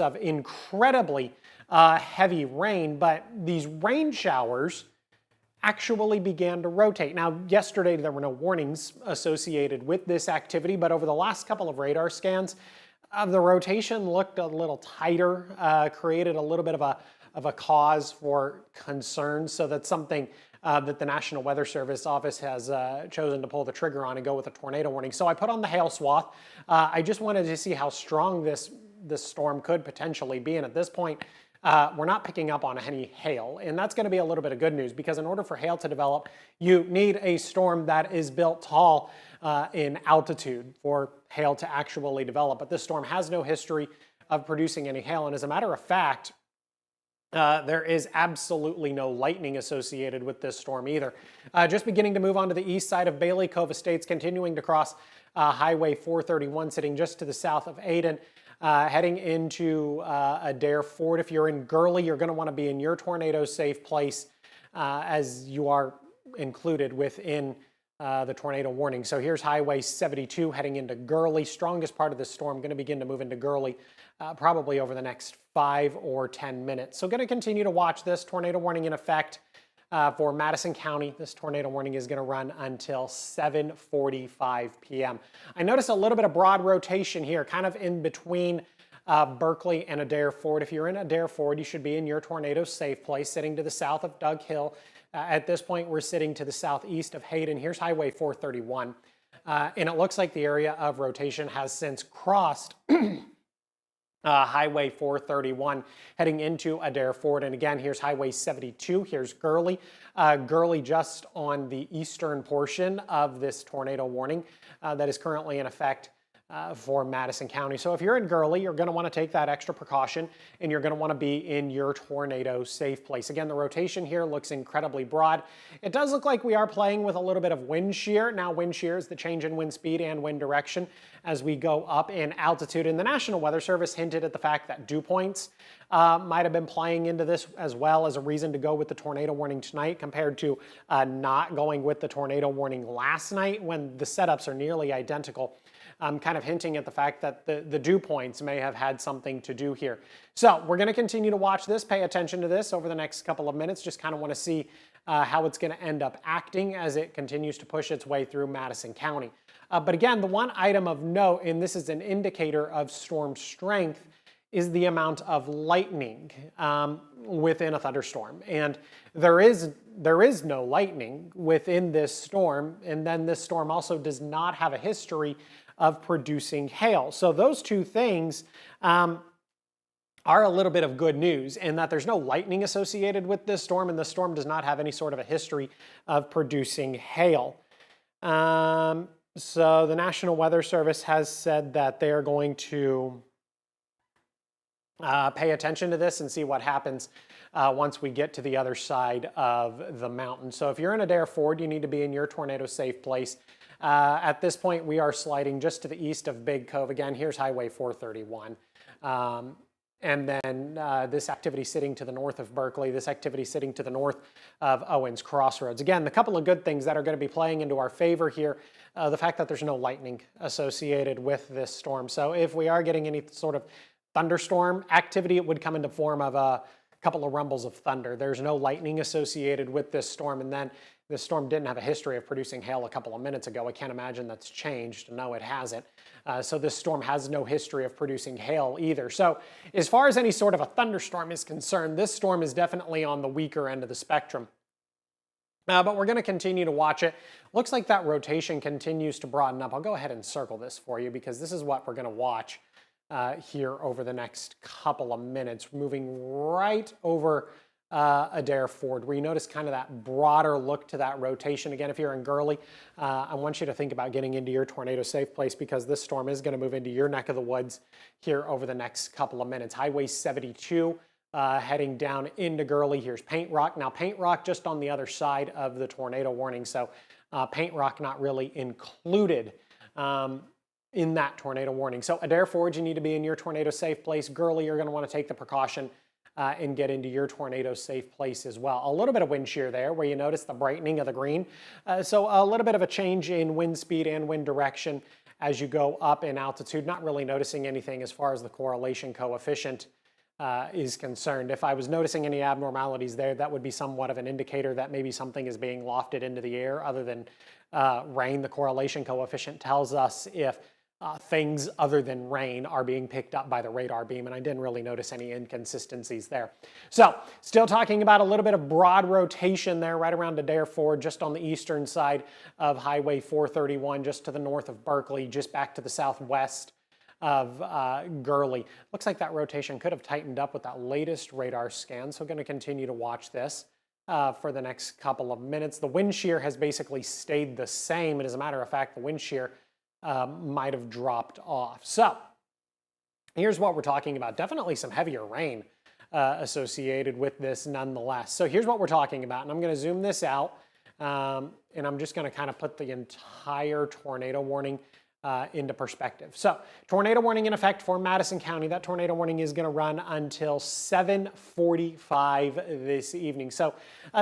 of incredibly heavy rain, but these rain showers actually began to rotate. Now, yesterday there were no warnings associated with this activity, but over the last couple of radar scans, the rotation looked a little tighter, created a little bit of a cause for concern. So that's something that the National Weather Service office has chosen to pull the trigger on and go with a tornado warning. So I put on the hail swath. I just wanted to see how strong this storm could potentially be. And at this point, we're not picking up on any hail. And that's going to be a little bit of good news, because in order for hail to develop, you need a storm that is built tall in altitude for hail to actually develop. But this storm has no history of producing any hail. And as a matter of fact, there is absolutely no lightning associated with this storm either. Just beginning to move on to the east side of Bailey Cove Estates, continuing to cross Highway 431, sitting just to the south of Ayden, heading into Adair Ford. If you're in Gurley, you're going to want to be in your tornado safe place as you are included within the tornado warning. So here's Highway 72 heading into Gurley. Strongest part of this storm going to begin to move into Gurley probably over the next 5 or 10 minutes. So going to continue to watch this tornado warning in effect for Madison County. This tornado warning is going to run until 7:45 p.m. I notice a little bit of broad rotation here, kind of in between Berkeley and Adair Ford. If you're in Adair Ford, you should be in your tornado safe place, sitting to the south of Doug Hill. At this point, we're sitting to the southeast of Hayden. Here's Highway 431. And it looks like the area of rotation has since crossed Highway 431 heading into Adair Ford. And again, here's Highway 72. Here's Gurley. Gurley just on the eastern portion of this tornado warning that is currently in effect for Madison County. So if you're in Gurley, you're going to want to take that extra precaution, and you're going to want to be in your tornado safe place. Again, the rotation here looks incredibly broad. It does look like we are playing with a little bit of wind shear. Now, wind shear is the change in wind speed and wind direction as we go up in altitude. And the National Weather Service hinted at the fact that dew points might have been playing into this as well as a reason to go with the tornado warning tonight, compared to not going with the tornado warning last night, when the setups are nearly identical. Kind of hinting at the fact that the dew points may have had something to do here. So we're going to continue to watch this, pay attention to this over the next couple of minutes. Just kind of want to see how it's going to end up acting as it continues to push its way through Madison County. But again, the one item of note, and this is an indicator of storm strength, is the amount of lightning within a thunderstorm. And there is no lightning within this storm, and then this storm also does not have a history of producing hail. So those two things are a little bit of good news, in that there's no lightning associated with this storm, and the storm does not have any sort of a history of producing hail. So the National Weather Service has said that they're going to pay attention to this and see what happens once we get to the other side of the mountain. So if you're in Adair Ford, you need to be in your tornado safe place. At this point, we are sliding just to the east of Big Cove. Again, here's Highway 431. And then this activity sitting to the north of Berkeley, this activity sitting to the north of Owens Crossroads. Again, the couple of good things that are going to be playing into our favor here, the fact that there's no lightning associated with this storm. So if we are getting any sort of thunderstorm activity, it would come in the form of a couple of rumbles of thunder. There's no lightning associated with this storm, and then this storm didn't have a history of producing hail a couple of minutes ago. I can't imagine that's changed. No, it hasn't. So this storm has no history of producing hail either. So as far as any sort of a thunderstorm is concerned, this storm is definitely on the weaker end of the spectrum. But we're going to continue to watch it. Looks like that rotation continues to broaden up. I'll go ahead and circle this for you, because this is what we're going to watch here over the next couple of minutes, moving right over Adair Ford, where you notice kind of that broader look to that rotation. Again, if you're in Gurley, I want you to think about getting into your tornado safe place, because this storm is going to move into your neck of the woods here over the next couple of minutes. Highway 72 heading down into Gurley. Here's Paint Rock. Now, Paint Rock just on the other side of the tornado warning, so Paint Rock not really included in that tornado warning. So Adair Ford, you need to be in your tornado safe place. Gurley, you're going to want to take the precaution and get into your tornado safe place as well. A little bit of wind shear there, where you notice the brightening of the green. So a little bit of a change in wind speed and wind direction as you go up in altitude. Not really noticing anything as far as the correlation coefficient is concerned. If I was noticing any abnormalities there, that would be somewhat of an indicator that maybe something is being lofted into the air other than rain. The correlation coefficient tells us if things other than rain are being picked up by the radar beam, and I didn't really notice any inconsistencies there. So still talking about a little bit of broad rotation there right around Adair Ford, just on the eastern side of Highway 431, just to the north of Berkeley, just back to the southwest of Gurley. Looks like that rotation could have tightened up with that latest radar scan, so going to continue to watch this for the next couple of minutes. The wind shear has basically stayed the same, and as a matter of fact, the wind shear might have dropped off. So here's what we're talking about. Definitely some heavier rain associated with this nonetheless. So here's what we're talking about, and I'm going to zoom this out, and I'm just going to kind of put the entire tornado warning into perspective. So tornado warning in effect for Madison County. That tornado warning is going to run until 7:45 this evening. So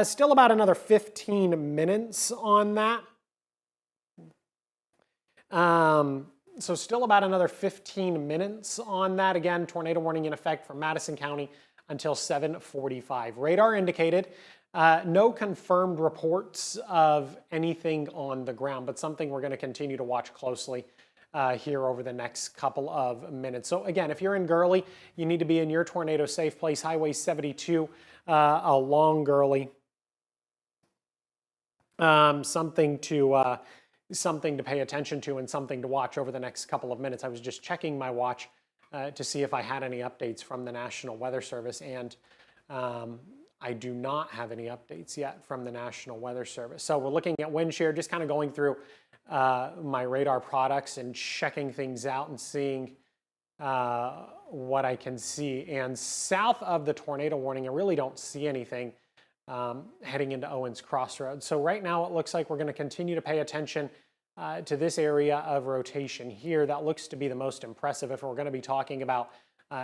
still about another 15 minutes on that. So still about another 15 minutes on that. Again, tornado warning in effect for Madison County until 7:45. Radar indicated no confirmed reports of anything on the ground, but something we're going to continue to watch closely here over the next couple of minutes. So again, if you're in Gurley, you need to be in your tornado safe place. Highway 72 along Gurley. Something to pay attention to and something to watch over the next couple of minutes. I was just checking my watch to see if I had any updates from the National Weather Service, and I do not have any updates yet from the National Weather Service. So we're looking at wind shear, just kind of going through my radar products and checking things out and seeing what I can see. And south of the tornado warning, I really don't see anything heading into Owens Crossroads. So right now it looks like we're going to continue to pay attention to this area of rotation here. That looks to be the most impressive if we're going to be talking about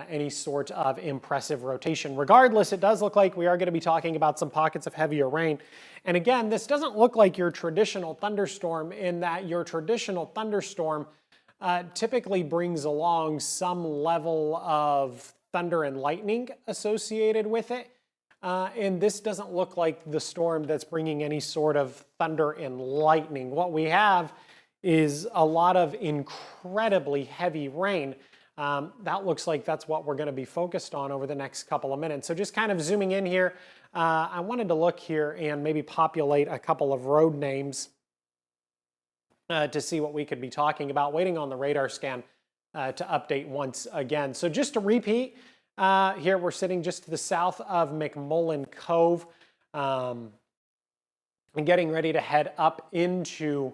any sort of impressive rotation. Regardless, it does look like we are going to be talking about some pockets of heavier rain. And again, this doesn't look like your traditional thunderstorm, in that your traditional thunderstorm typically brings along some level of thunder and lightning associated with it. And this doesn't look like the storm that's bringing any sort of thunder and lightning. What we have is a lot of incredibly heavy rain. That looks like that's what we're going to be focused on over the next couple of minutes. So just kind of zooming in here, I wanted to look here and maybe populate a couple of road names to see what we could be talking about, waiting on the radar scan to update once again. So just to repeat, here we're sitting just to the south of McMullen Cove and getting ready to head up into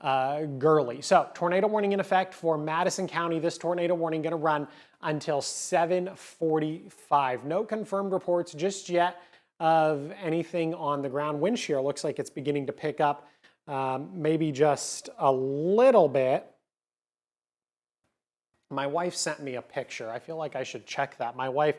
Gurley. So tornado warning in effect for Madison County. This tornado warning going to run until 7:45. No confirmed reports just yet of anything on the ground. Wind shear looks like it's beginning to pick up, maybe just a little bit. My wife sent me a picture. I feel like I should check that. My wife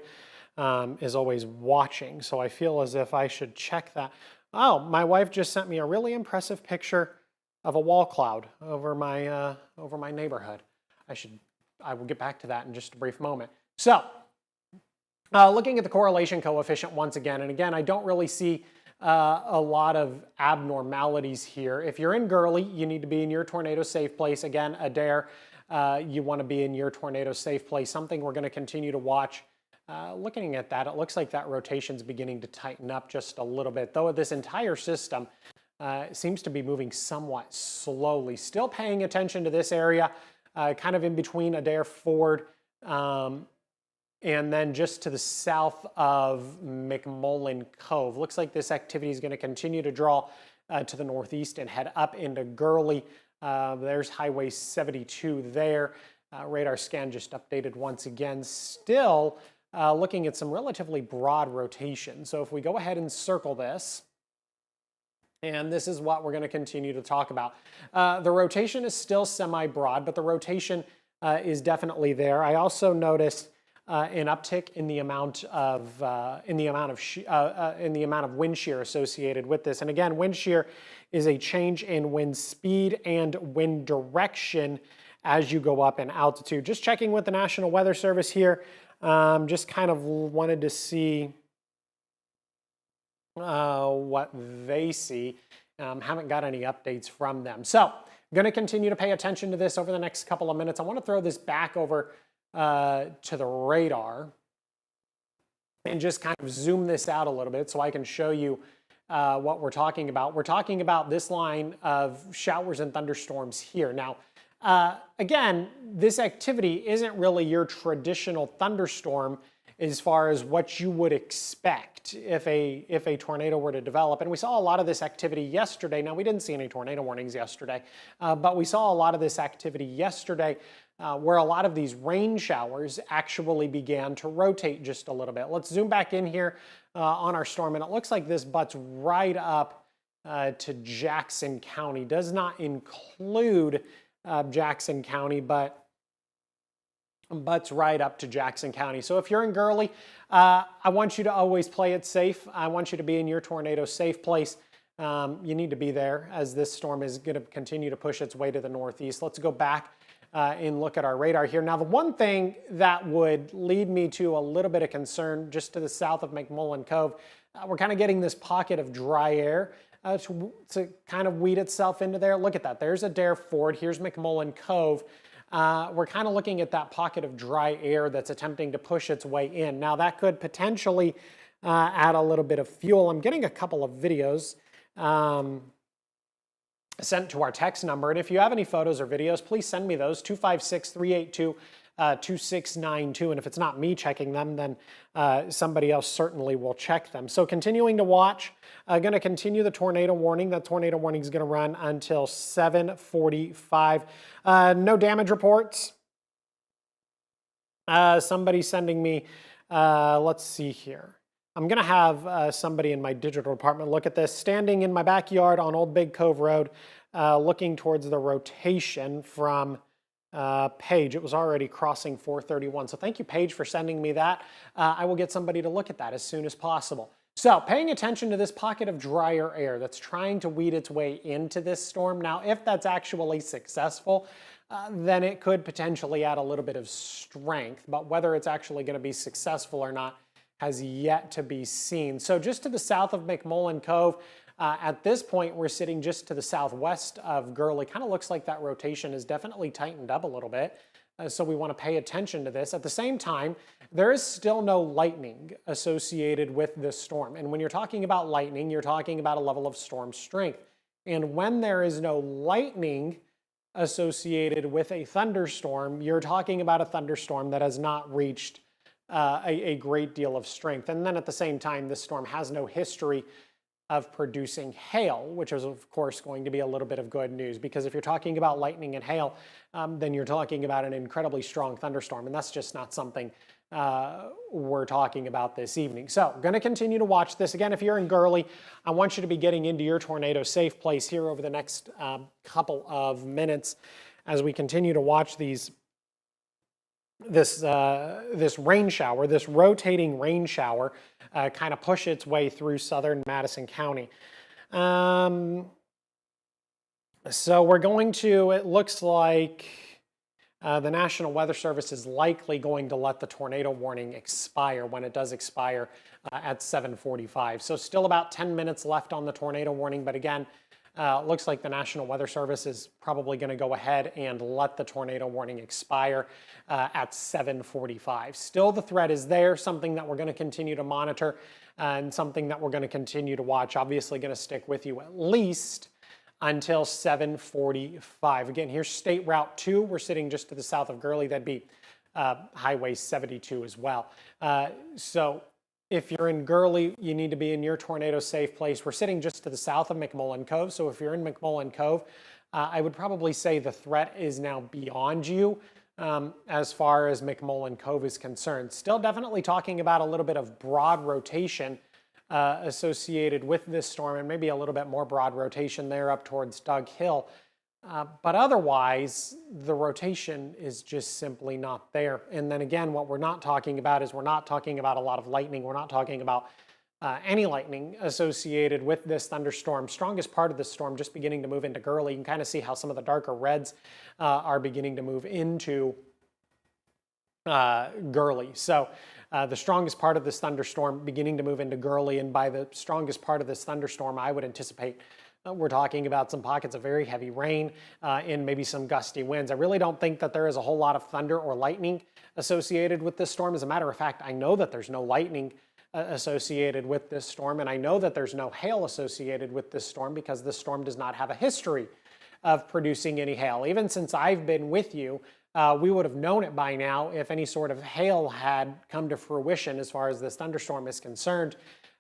is always watching, so I feel as if I should check that. Oh, my wife just sent me a really impressive picture of a wall cloud over my neighborhood. I will get back to that in just a brief moment. So, looking at the correlation coefficient once again, and again, I don't really see a lot of abnormalities here. If you're in Gurley, you need to be in your tornado safe place. Again, Adair, you want to be in your tornado safe place. Something we're going to continue to watch. Looking at that, it looks like that rotation's beginning to tighten up just a little bit, though this entire system seems to be moving somewhat slowly. Still paying attention to this area, kind of in between Adair Ford and then just to the south of McMullen Cove. Looks like this activity is going to continue to draw to the northeast and head up into Gurley. There's Highway 72 there. Radar scan just updated once again. Still looking at some relatively broad rotation. So if we go ahead and circle this, and this is what we're going to continue to talk about. The rotation is still semi-broad, but the rotation is definitely there. I also noticed an uptick in the amount of wind shear associated with this. And again, wind shear is a change in wind speed and wind direction as you go up in altitude. Just checking with the National Weather Service here. Just kind of wanted to see what they see. Haven't got any updates from them. So I'm going to continue to pay attention to this over the next couple of minutes. I want to throw this back over to the radar and just kind of zoom this out a little bit so I can show you what we're talking about. We're talking about this line of showers and thunderstorms here. Now, again, this activity isn't really your traditional thunderstorm as far as what you would expect if a tornado were to develop. And we saw a lot of this activity yesterday. Now, we didn't see any tornado warnings yesterday, but we saw a lot of this activity yesterday where a lot of these rain showers actually began to rotate just a little bit. Let's zoom back in here on our storm, and it looks like this butts right up to Jackson County. Does not include Jackson County, but butts right up to Jackson County. So if you're in Gurley, I want you to always play it safe. I want you to be in your tornado safe place. You need to be there as this storm is going to continue to push its way to the northeast. Let's go back and look at our radar here. Now, the one thing that would lead me to a little bit of concern just to the south of McMullen Cove, we're kind of getting this pocket of dry air to kind of weed itself into there. Look at that. There's Adair Ford. Here's McMullen Cove. We're kind of looking at that pocket of dry air that's attempting to push its way in. Now, that could potentially add a little bit of fuel. I'm getting a couple of videos sent to our text number. And if you have any photos or videos, please send me those, 256-382-2692. And if it's not me checking them, then somebody else certainly will check them. So continuing to watch, going to continue the tornado warning. That tornado warning is going to run until 7:45. No damage reports. Somebody sending me, let's see here. I'm going to have somebody in my digital department look at this. Standing in my backyard on Old Big Cove Road, looking towards the rotation from Paige. It was already crossing 431. So thank you, Paige, for sending me that. I will get somebody to look at that as soon as possible. So paying attention to this pocket of drier air that's trying to weed its way into this storm. Now, if that's actually successful, then it could potentially add a little bit of strength. But whether it's actually going to be successful or not has yet to be seen. So just to the south of McMullen Cove, at this point, we're sitting just to the southwest of Gurley. Kind of looks like that rotation is definitely tightened up a little bit. So we want to pay attention to this. At the same time, there is still no lightning associated with this storm. And when you're talking about lightning, you're talking about a level of storm strength. And when there is no lightning associated with a thunderstorm, you're talking about a thunderstorm that has not reached a great deal of strength. And then at the same time, this storm has no history of producing hail, which is of course going to be a little bit of good news, because if you're talking about lightning and hail, then you're talking about an incredibly strong thunderstorm, and that's just not something we're talking about this evening. So I'm going to continue to watch this. Again, if you're in Gurley, I want you to be getting into your tornado safe place here over the next couple of minutes as we continue to watch this rain shower, this rotating rain shower, kind of push its way through southern Madison County. So we're going to, it looks like the National Weather Service is likely going to let the tornado warning expire when it does expire at 7:45. So still about 10 minutes left on the tornado warning, but again, looks like the National Weather Service is probably going to go ahead and let the tornado warning expire at 7:45. Still, the threat is there, something that we're going to continue to monitor and something that we're going to continue to watch. Obviously going to stick with you at least until 7:45. Again, here's State Route 2. We're sitting just to the south of Gurley. That'd be Highway 72 as well. So if you're in Gurley, you need to be in your tornado safe place. We're sitting just to the south of McMullen Cove. So if you're in McMullen Cove, I would probably say the threat is now beyond you as far as McMullen Cove is concerned. Still definitely talking about a little bit of broad rotation associated with this storm, and maybe a little bit more broad rotation there up towards Doug Hill. But otherwise, the rotation is just simply not there. And then again, what we're not talking about is we're not talking about a lot of lightning. We're not talking about any lightning associated with this thunderstorm. Strongest part of this storm just beginning to move into Gurley. You can kind of see how some of the darker reds are beginning to move into Gurley. So the strongest part of this thunderstorm beginning to move into Gurley, and by the strongest part of this thunderstorm, I would anticipate we're talking about some pockets of very heavy rain and maybe some gusty winds. I really don't think that there is a whole lot of thunder or lightning associated with this storm. As a matter of fact, I know that there's no lightning associated with this storm, and I know that there's no hail associated with this storm because this storm does not have a history of producing any hail. Even since I've been with you, we would have known it by now if any sort of hail had come to fruition as far as this thunderstorm is concerned.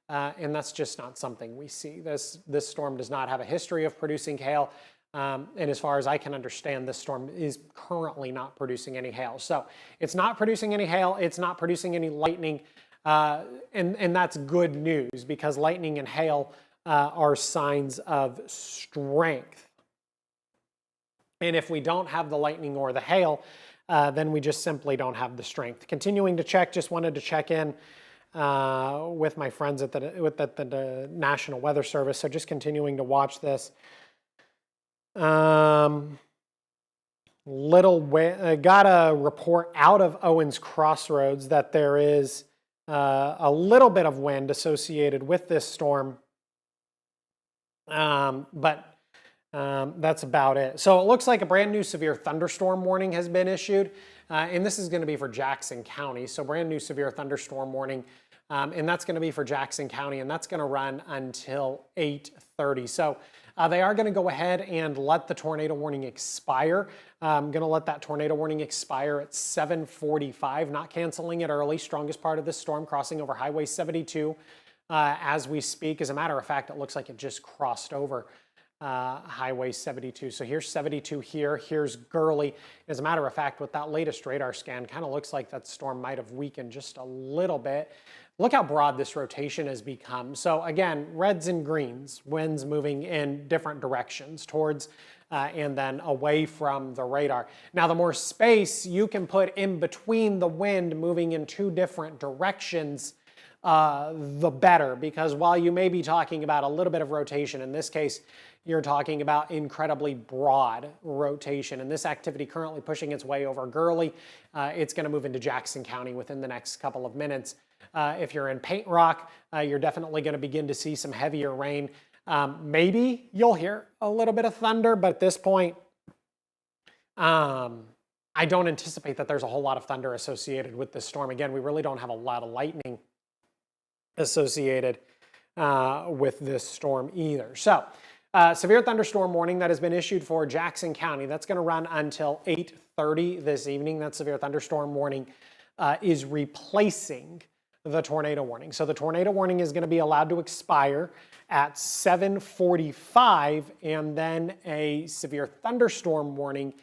And that's just not something we see. This storm does not have a history of producing hail. And as far as I can understand, this storm is currently not producing any hail. So it's not producing any hail. It's not producing any lightning. And that's good news because lightning and hail are signs of strength. And if we don't have the lightning or the hail, then we just simply don't have the strength. Continuing to check, just wanted to check in with my friends at the National Weather Service. So just continuing to watch this. Got a report out of Owens Crossroads that there is a little bit of wind associated with this storm, but that's about it. So it looks like a brand new severe thunderstorm warning has been issued, and this is going to be for Jackson County. So brand new severe thunderstorm warning, and that's going to be for Jackson County, and that's going to run until 8:30. So they are going to go ahead and let the tornado warning expire. I'm going to let that tornado warning expire at 7:45, not canceling it early. Strongest part of this storm crossing over Highway 72 as we speak. As a matter of fact, it looks like it just crossed over Highway 72. So here's 72 here, here's Gurley. As a matter of fact, with that latest radar scan, kind of looks like that storm might have weakened just a little bit. Look how broad this rotation has become. So again, reds and greens, winds moving in different directions towards and then away from the radar. Now, the more space you can put in between the wind moving in two different directions, the better, because while you may be talking about a little bit of rotation, in this case, you're talking about incredibly broad rotation. And this activity currently pushing its way over Gurley. It's going to move into Jackson County within the next couple of minutes. If you're in Paint Rock, you're definitely going to begin to see some heavier rain. Maybe you'll hear a little bit of thunder, but at this point, I don't anticipate that there's a whole lot of thunder associated with this storm. Again, we really don't have a lot of lightning associated with this storm either. So, severe thunderstorm warning that has been issued for Jackson County. That's going to run until 8:30 this evening. That severe thunderstorm warning is replacing the tornado warning. So the tornado warning is going to be allowed to expire at 7:45, and then a severe thunderstorm warning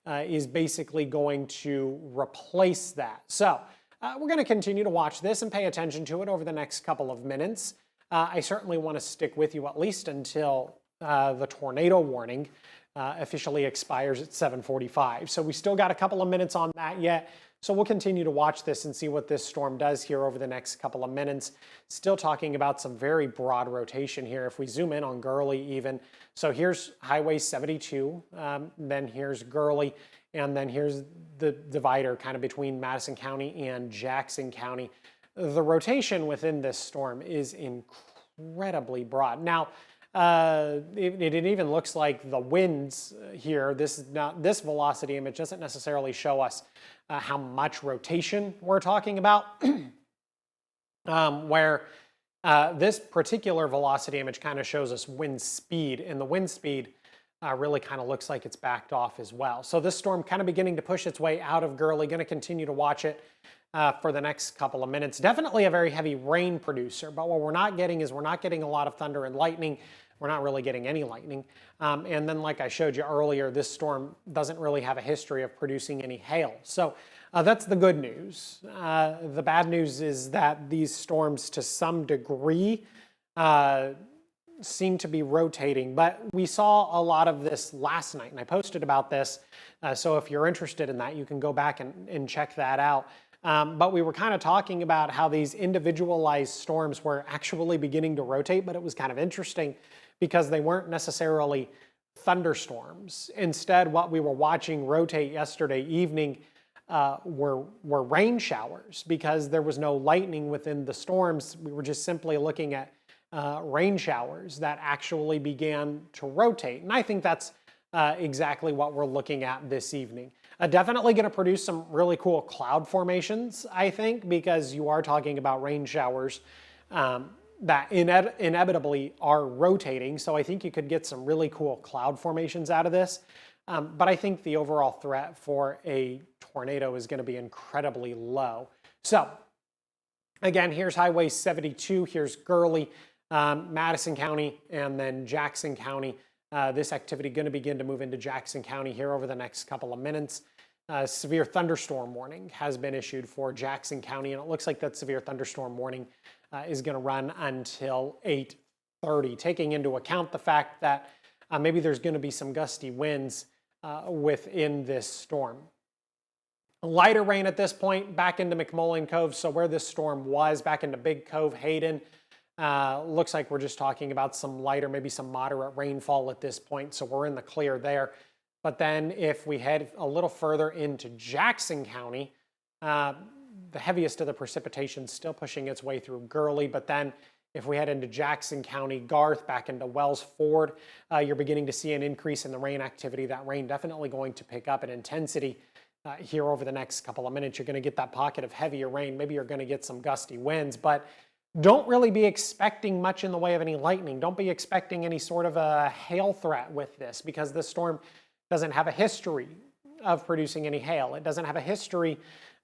is basically going to replace that. So we're going to continue to watch this and pay attention to it over the next couple of minutes. I certainly want to stick with you at least until the tornado warning officially expires at 7:45. So we still got a couple of minutes on that yet. So we'll continue to watch this and see what this storm does here over the next couple of minutes. Still talking about some very broad rotation here. If we zoom in on Gurley even. So here's Highway 72, then here's Gurley, and then here's the divider kind of between Madison County and Jackson County. The rotation within this storm is incredibly broad. Now, it even looks like the winds here, this velocity image doesn't necessarily show us how much rotation we're talking about, where this particular velocity image kind of shows us wind speed, and the wind speed really kind of looks like it's backed off as well. So this storm kind of beginning to push its way out of Gurley. Going to continue to watch it for the next couple of minutes. Definitely a very heavy rain producer, but what we're not getting is we're not getting a lot of thunder and lightning. We're not really getting any lightning. And then like I showed you earlier, this storm doesn't really have a history of producing any hail. So that's the good news. The bad news is that these storms to some degree seem to be rotating, but we saw a lot of this last night, and I posted about this. So if you're interested in that, you can go back and check that out. But we were kind of talking about how these individualized storms were actually beginning to rotate, but it was kind of interesting because they weren't necessarily thunderstorms. Instead, what we were watching rotate yesterday evening were rain showers because there was no lightning within the storms. We were just simply looking at rain showers that actually began to rotate. And I think that's exactly what we're looking at this evening. Definitely going to produce some really cool cloud formations, I think, because you are talking about rain showers that inevitably are rotating. So I think you could get some really cool cloud formations out of this. But I think the overall threat for a tornado is going to be incredibly low. So again, here's Highway 72, here's Gurley, Madison County, and then Jackson County. This activity going to begin to move into Jackson County here over the next couple of minutes. Severe thunderstorm warning has been issued for Jackson County, and it looks like that severe thunderstorm warning is going to run until 8:30, taking into account the fact that maybe there's going to be some gusty winds within this storm. Lighter rain at this point back into McMullen Cove, so where this storm was back into Big Cove, Hayden. Looks like we're just talking about some lighter, maybe some moderate rainfall at this point, so we're in the clear there. But then if we head a little further into Jackson County, the heaviest of the precipitation still pushing its way through Gurley, but then if we head into Jackson County, Garth, back into Wells Ford, you're beginning to see an increase in the rain activity. That rain definitely going to pick up in intensity here over the next couple of minutes. You're going to get that pocket of heavier rain. Maybe you're going to get some gusty winds, but don't really be expecting much in the way of any lightning. Don't be expecting any sort of a hail threat with this because this storm doesn't have a history of producing any hail. It doesn't have a history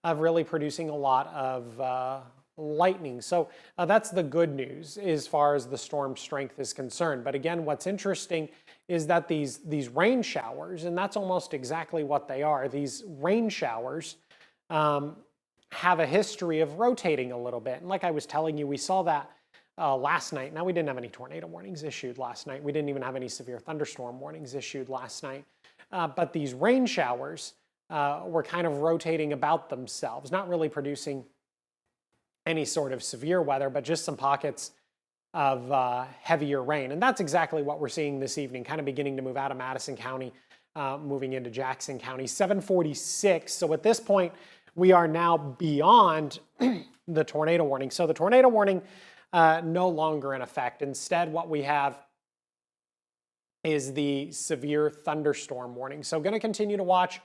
of really producing a lot of lightning. So that's the good news as far as the storm strength is concerned. But again, what's interesting is that these rain showers, and that's almost exactly what they are, these rain showers have a history of rotating a little bit. And like I was telling you, we saw that last night. Now, we didn't have any tornado warnings issued last night. We didn't even have any severe thunderstorm warnings issued last night. But these rain showers were kind of rotating about themselves, not really producing any sort of severe weather, but just some pockets of heavier rain. And that's exactly what we're seeing this evening, kind of beginning to move out of Madison County, moving into Jackson County. 7:46. So at this point, we are now beyond the tornado warning. So the tornado warning no longer in effect. Instead, what we have is the severe thunderstorm warning. So going to continue to watch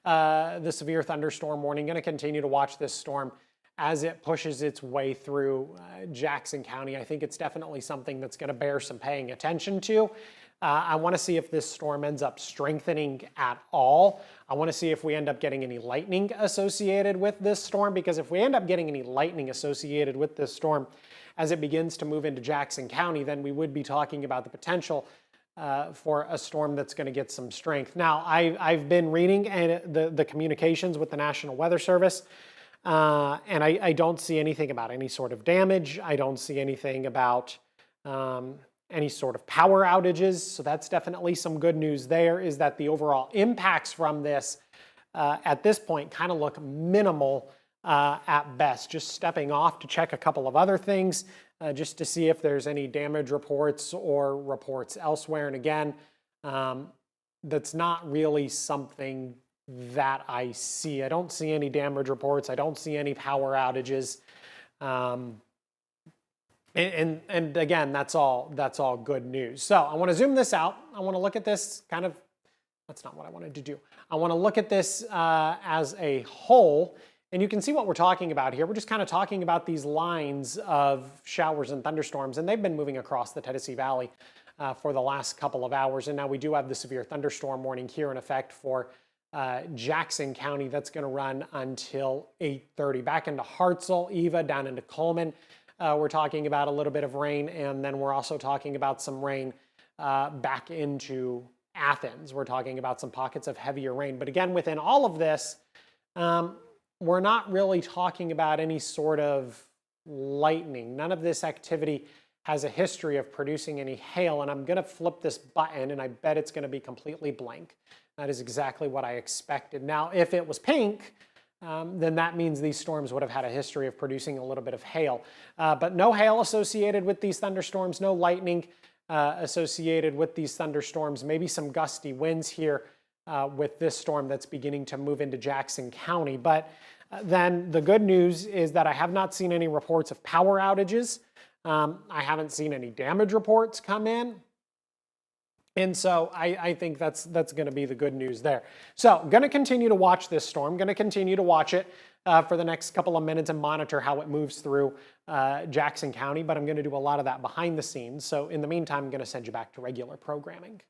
the severe thunderstorm warning, going to continue to watch this storm as it pushes its way through Jackson County. I think it's definitely something that's going to bear some paying attention to. I want to see if this storm ends up strengthening at all. I want to see if we end up getting any lightning associated with this storm, because if we end up getting any lightning associated with this storm as it begins to move into Jackson County, then we would be talking about the potential for a storm that's going to get some strength. Now, I've been reading the communications with the National Weather Service, and I don't see anything about any sort of damage. I don't see anything about any sort of power outages. So that's definitely some good news there, is that the overall impacts from this at this point kind of look minimal at best. Just stepping off to check a couple of other things just to see if there's any damage reports or reports elsewhere. And again, that's not really something that I see. I don't see any damage reports. I don't see any power outages. And again, that's all good news. So I want to zoom this out. I want to look at this kind of, that's not what I wanted to do. I want to look at this as a whole, and you can see what we're talking about here. We're just kind of talking about these lines of showers and thunderstorms, and they've been moving across the Tennessee Valley for the last couple of hours. And now we do have the severe thunderstorm warning here in effect for Jackson County. That's going to run until 8:30. Back into Hartselle, Eva, down into Coleman. We're talking about a little bit of rain, and then we're also talking about some rain back into Athens. We're talking about some pockets of heavier rain. But again, within all of this, we're not really talking about any sort of lightning. None of this activity has a history of producing any hail, and I'm going to flip this button, and I bet it's going to be completely blank. That is exactly what I expected. Now, if it was pink, then that means these storms would have had a history of producing a little bit of hail. But no hail associated with these thunderstorms, no lightning associated with these thunderstorms, maybe some gusty winds here with this storm that's beginning to move into Jackson County. But then the good news is that I have not seen any reports of power outages. I haven't seen any damage reports come in. And so I think that's going to be the good news there. So I'm going to continue to watch this storm, going to continue to watch it for the next couple of minutes and monitor how it moves through Jackson County, but I'm going to do a lot of that behind the scenes. So in the meantime, I'm going to send you back to regular programming.